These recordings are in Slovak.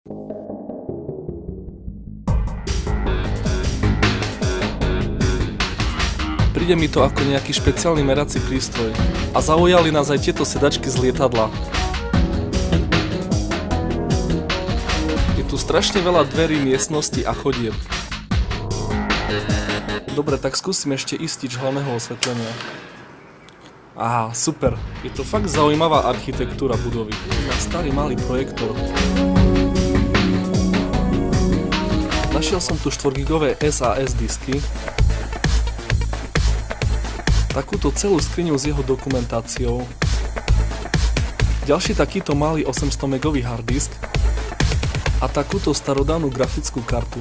Príde mi to ako nejaký špeciálny merací prístroj. A zaujali nás aj tieto sedačky z lietadla. Je tu strašne veľa dverí, miestností a chodieb. Dobre, tak skúsim ešte istič hlavného osvetlenia. Aha, super. Je to fakt zaujímavá architektúra budovy. Na starý malý projektor. Našiel som tu 4GB SAS disky. Takúto celú skriňu s jeho dokumentáciou. Ďalší takýto malý 800 megový harddisk. A takúto starodávnu grafickú kartu.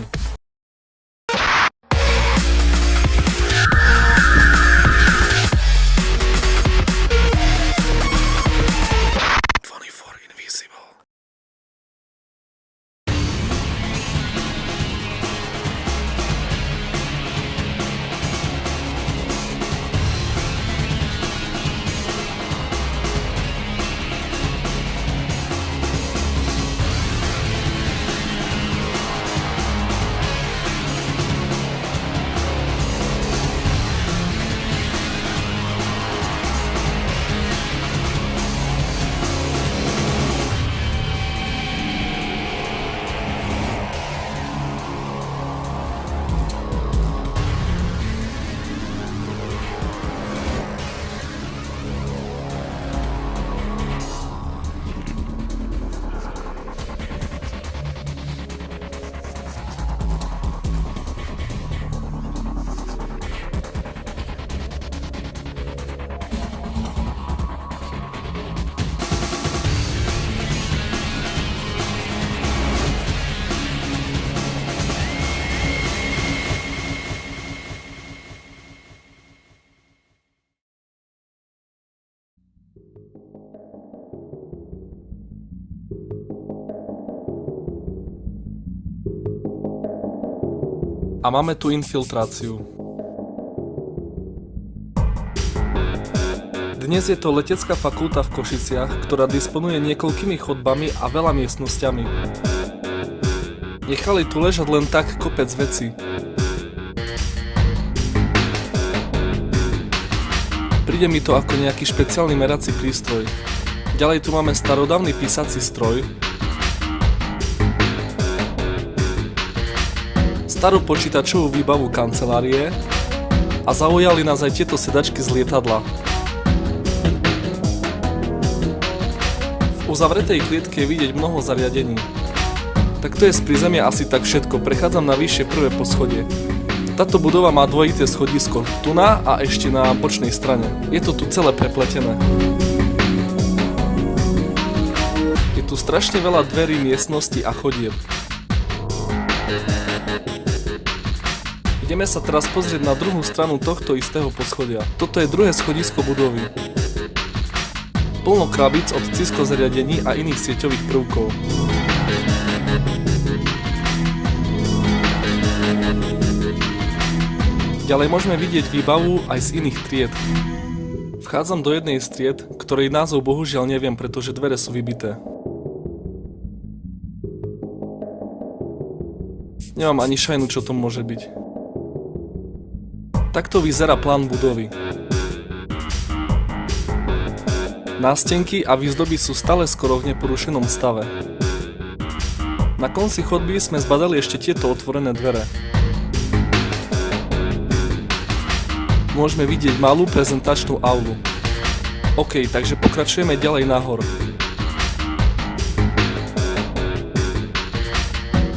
A máme tu infiltráciu. Dnes je to letecká fakulta v Košiciach, ktorá disponuje niekoľkými chodbami a veľa miestnosťami. Nechali tu ležať len tak kopec vecí. Príde mi to ako nejaký špeciálny merací prístroj. Ďalej tu máme starodávny písací stroj, starú počítačovú výbavu kancelárie a zaujali nás aj tieto sedačky z lietadla. V uzavretej klietke je vidieť mnoho zariadení. Tak to je z prízemia asi tak všetko, prechádzam na vyššie prvé poschodie. Táto budova má dvojité schodisko, tu na a ešte na bočnej strane. Je to tu celé prepletené. Je tu strašne veľa dverí, miestností a chodieb. Ideme sa teraz pozrieť na druhú stranu tohto istého poschodia. Toto je druhé schodisko budovy. Plno krabíc od Cisco zariadení a iných sieťových prvkov. Ďalej môžeme vidieť výbavu aj z iných tried. Vchádzam do jednej z tried, ktorej názov bohužiaľ neviem, pretože dvere sú vybité. Nemám ani šajnu, čo to môže byť. Takto vyzerá plán budovy. Nástenky a výzdoby sú stále skoro v neporušenom stave. Na konci chodby sme zbadali ešte tieto otvorené dvere. Môžeme vidieť malú prezentačnú aulu. OK, takže pokračujeme ďalej nahor.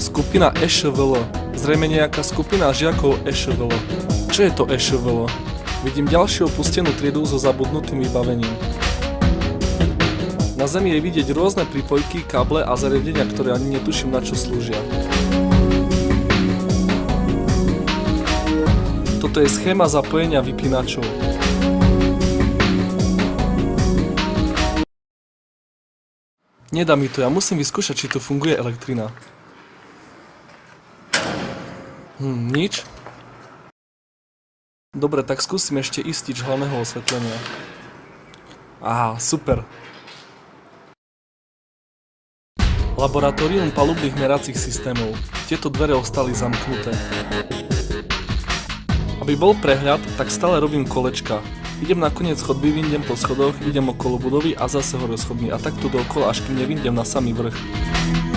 Skupina EŠVL. Zrejme nejaká skupina žiakov EŠVL. Čo je to EŠVL? Vidím ďalšiu opustenú triedu so zabudnutým vybavením. Na zemi je vidieť rôzne prípojky, káble a zariadenia, ktoré ani netuším na čo slúžia. Toto je schéma zapojenia vypínačov. Nedá mi to, ja musím vyskúšať, či tu funguje elektrina. Nič? Dobre, tak skúsim ešte istič hlavného osvetlenia. Aha, super. Laboratórium palubných meracích systémov. Tieto dvere ostali zamknuté. Aby bol prehľad, tak stále robím kolečka. Idem na koniec chodby, vyjdem po schodoch, idem okolo budovy a zase hore schodmi a takto dookola, až kým nevyjdem na samý vrch.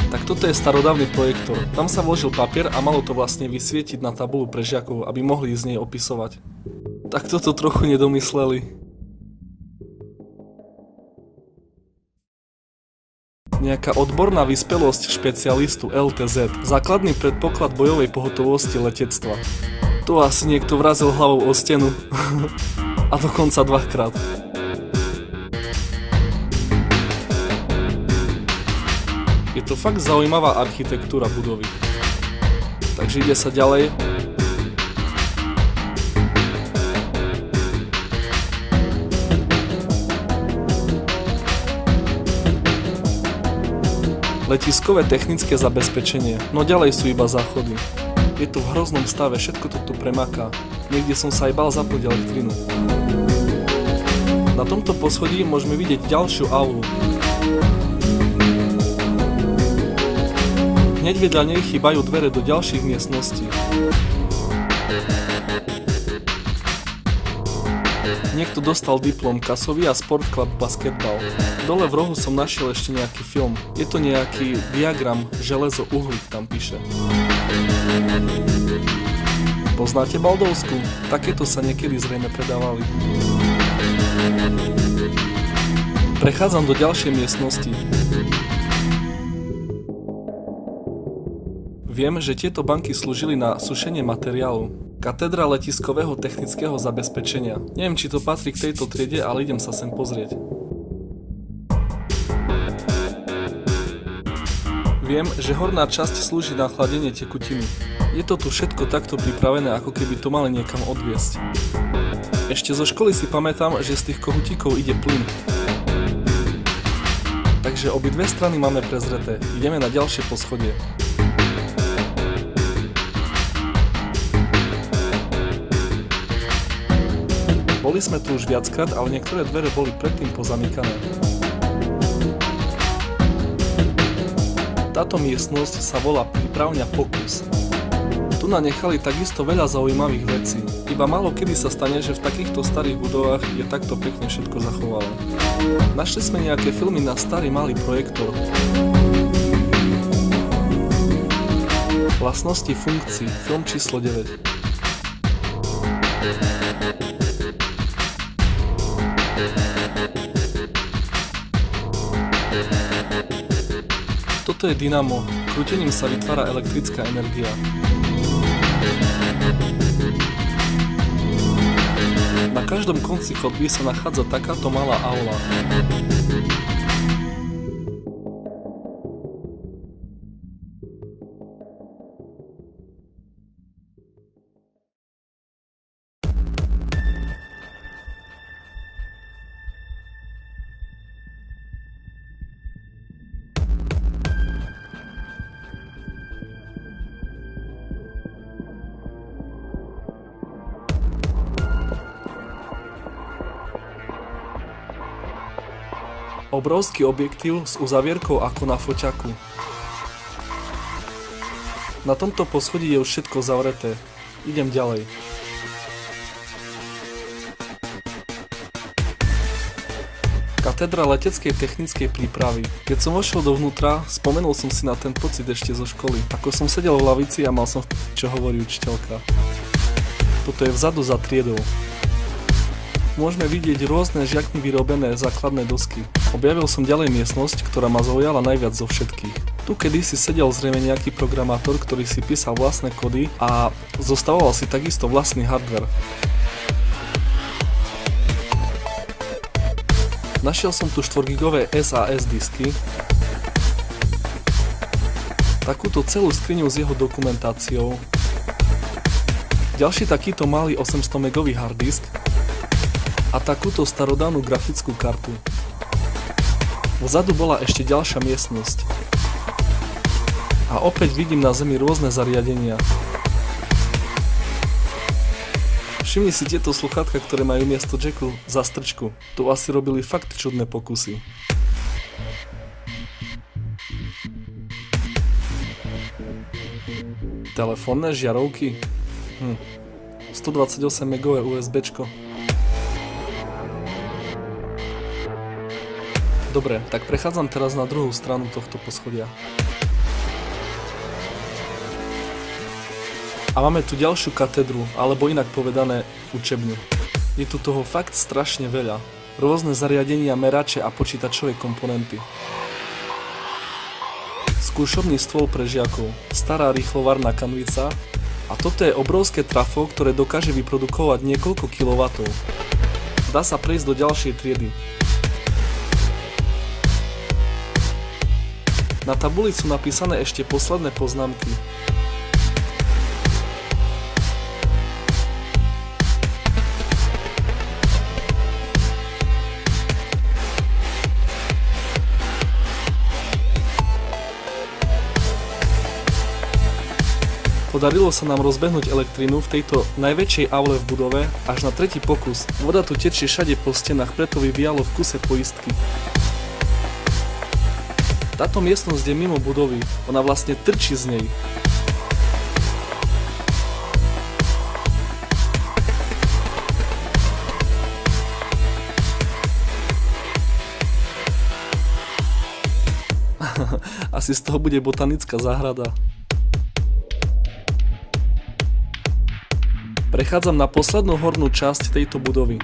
Tak toto je starodávny projektor. Tam sa vložil papier a malo to vlastne vysvietiť na tabulu pre žiakov, aby mohli z nej opisovať. Tak toto trochu nedomysleli. Nejaká odborná vyspelosť špecialistu LTZ, základný predpoklad bojovej pohotovosti letectva. Tu asi niekto vrazil hlavou o stenu. A dokonca dvakrát. Je to fakt zaujímavá architektúra budovy. Takže ide sa ďalej. Letiskové technické zabezpečenie, no ďalej sú iba záchody. Je to v hroznom stave, všetko to tu premaká. Niekde som sa aj bál zapnúť elektrinu. Na tomto poschodí môžeme vidieť ďalšiu aulu. Hneď vedľa nej chýbajú dvere do ďalších miestností. Niekto dostal diplom kasový a Sport Club basketbal. Dole v rohu som našiel ešte nejaký film. Je to nejaký diagram železo uhlík, tam píše. Poznáte Baldovsku? Takéto sa niekedy zrejme predávali. Prechádzam do ďalšej miestnosti. Viem, že tieto banky slúžili na sušenie materiálu. Katedra letiskového technického zabezpečenia. Neviem, či to patrí k tejto triede, ale idem sa sem pozrieť. Viem, že horná časť slúži na chladenie tekutiny. Je to tu všetko takto pripravené, ako keby to mali niekam odviesť. Ešte zo školy si pamätám, že z tých kohutíkov ide plyn. Takže obidve strany máme prezreté. Ideme na ďalšie poschodie. Boli sme tu už viackrát, ale niektoré dvere boli predtým pozamykané. Táto miestnosť sa volá prípravňa Pokus. Tu nanechali takisto veľa zaujímavých vecí. Iba málo kedy sa stane, že v takýchto starých budovách je takto pekne všetko zachované. Našli sme nejaké filmy na starý malý projektor. Vlastnosti funkcií, film číslo 9. Toto je dynamo. Krútením sa vytvára elektrická energia. Na každom konci chodby sa nachádza takáto malá aula. Obrovský objektív s uzavierkou ako na foťaku. Na tomto poschodí je už všetko zavreté. Idem ďalej. Katedra leteckej technickej prípravy. Keď som vošiel dovnútra, spomenul som si na ten pocit ešte zo školy. Ako som sedel v lavici a mal som čo hovorí učiteľka. Toto je vzadu za triedou. Môžeme vidieť rôzne žiakmi vyrobené základné dosky. Objavil som ďalej miestnosť, ktorá ma zaujala najviac zo všetkých. Tu kedysi sedel zrejme nejaký programátor, ktorý si písal vlastné kody a zostavoval si takisto vlastný hardware. Našiel som tu 4GB SAS disky, takúto celú skriňu s jeho dokumentáciou, ďalší takýto malý 800MB harddisk a takúto starodávnu grafickú kartu. Vzadu bola ešte ďalšia miestnosť. A opäť vidím na zemi rôzne zariadenia. Všimni si tieto sluchátka, ktoré majú miesto jacku za strčku. Tu asi robili fakt čudné pokusy. Telefónne žiarovky? 128 MB USBčko. Dobre, tak prechádzam teraz na druhú stranu tohto poschodia. A máme tu ďalšiu katedru, alebo inak povedané učebňu. Je tu toho fakt strašne veľa. Rôzne zariadenia, merače a počítačové komponenty. Skúšobný stôl pre žiakov, stará rýchlovarná kanvica a toto je obrovské trafo, ktoré dokáže vyprodukovať niekoľko kilowattov. Dá sa prejsť do ďalšej triedy. Na tabuli sú napísané ešte posledné poznámky. Podarilo sa nám rozbehnúť elektrínu v tejto najväčšej aule v budove až na tretí pokus. Voda tu tečie všade po stenách, preto vyvíjalo v kuse poistky. Táto miestnosť je mimo budovy, ona vlastne trčí z nej. Asi z toho bude botanická záhrada. Prechádzam na poslednú hornú časť tejto budovy.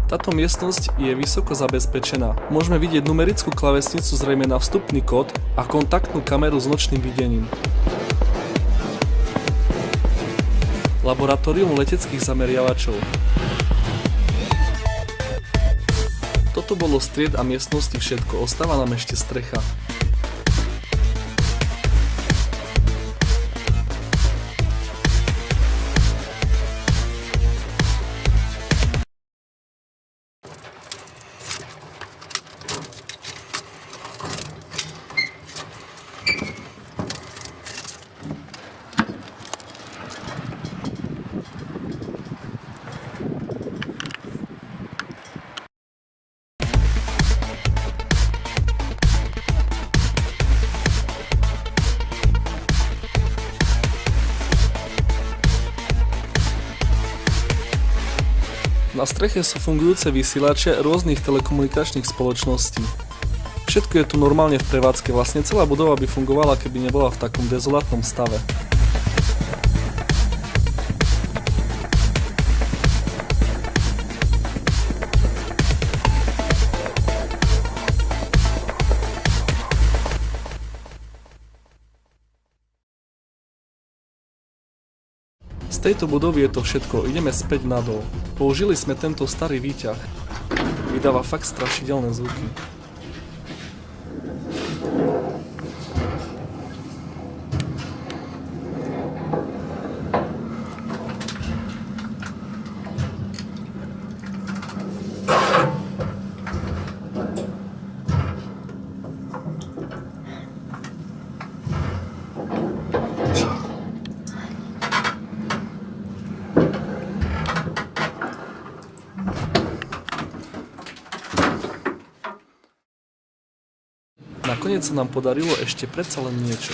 Táto miestnosť je vysoko zabezpečená. Môžeme vidieť numerickú klávesnicu zrejme na vstupný kód a kontaktnú kameru s nočným videním. Laboratórium leteckých zameriavačov. Toto bolo stried a miestnosti všetko, ostáva nám ešte strecha. Na streche sú fungujúce vysielače rôznych telekomunikačných spoločností. Všetko je tu normálne v prevádzke, vlastne celá budova by fungovala, keby nebola v takom dezolátnom stave. Z tejto budovy je to všetko, ideme späť nadol. Použili sme tento starý výťah. Vydáva fakt strašidelné zvuky. Nakoniec sa nám podarilo ešte predsa len niečo.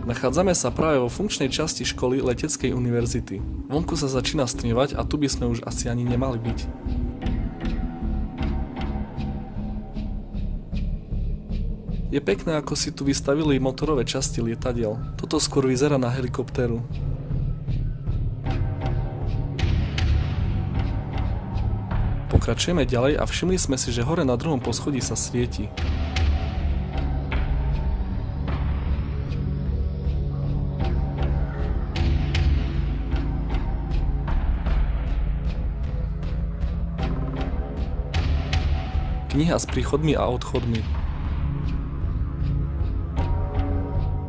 Nachádzame sa práve vo funkčnej časti školy Leteckej univerzity. Vonku sa začína stmívať a tu by sme už asi ani nemali byť. Je pekné, ako si tu vystavili motorové časti lietadiel. Toto skôr vyzerá na helikoptéru. Pokračujeme ďalej a všimli sme si, že hore na druhom poschodí sa svieti. Kniha s príchodmi a odchodmi.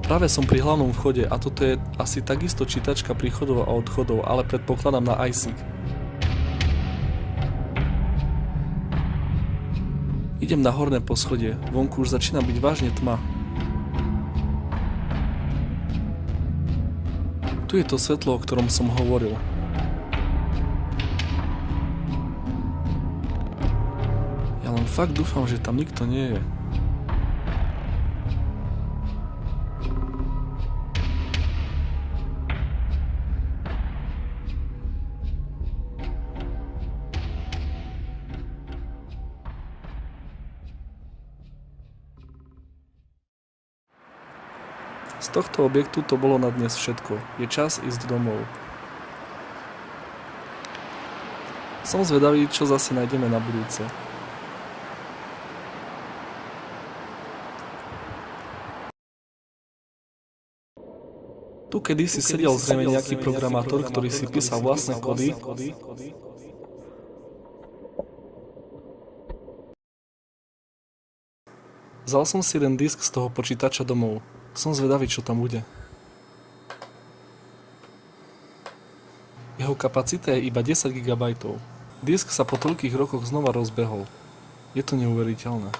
Práve som pri hlavnom vchode a toto je asi takisto čítačka príchodov a odchodov, ale predpokladám na ISIG. Idem na horné poschodie, vonku už začína byť vážne tma. Tu je to svetlo, o ktorom som hovoril. Ja len fakt dúfam, že tam nikto nie je. Z tohto objektu to bolo na dnes všetko. Je čas ísť domov. Som zvedavý, čo zase nájdeme na budúce. Tu kedysi sedel zrejme nejaký programátor, ktorý si písal vlastné kódy. Vzal som si jeden disk z toho počítača domov. Som zvedavý, čo tam bude. Jeho kapacita je iba 10 GB. Disk sa po toľkých rokoch znova rozbehol. Je to neuveriteľné.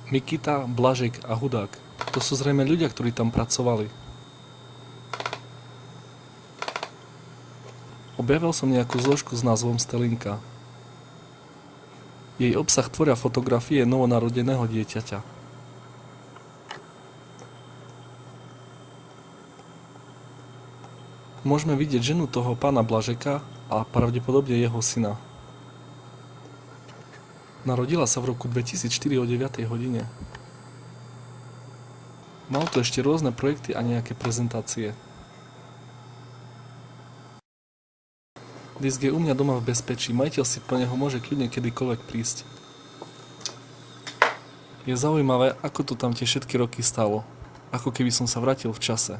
Mikita, Blažek a Hudák. To sú zrejme ľudia, ktorí tam pracovali. Objavil som nejakú zložku s názvom Stelinka. Jej obsah tvoria fotografie novonarodeného dieťaťa. Môžeme vidieť ženu toho pána Blažeka a pravdepodobne jeho syna. Narodila sa v roku 2004 o 9 hodine. Mal tu ešte rôzne projekty a nejaké prezentácie. Disk je u mňa doma v bezpečí, majiteľ si po neho môže kľudne kedykoľvek prísť. Je zaujímavé, ako to tam tie všetky roky stalo, ako keby som sa vrátil v čase.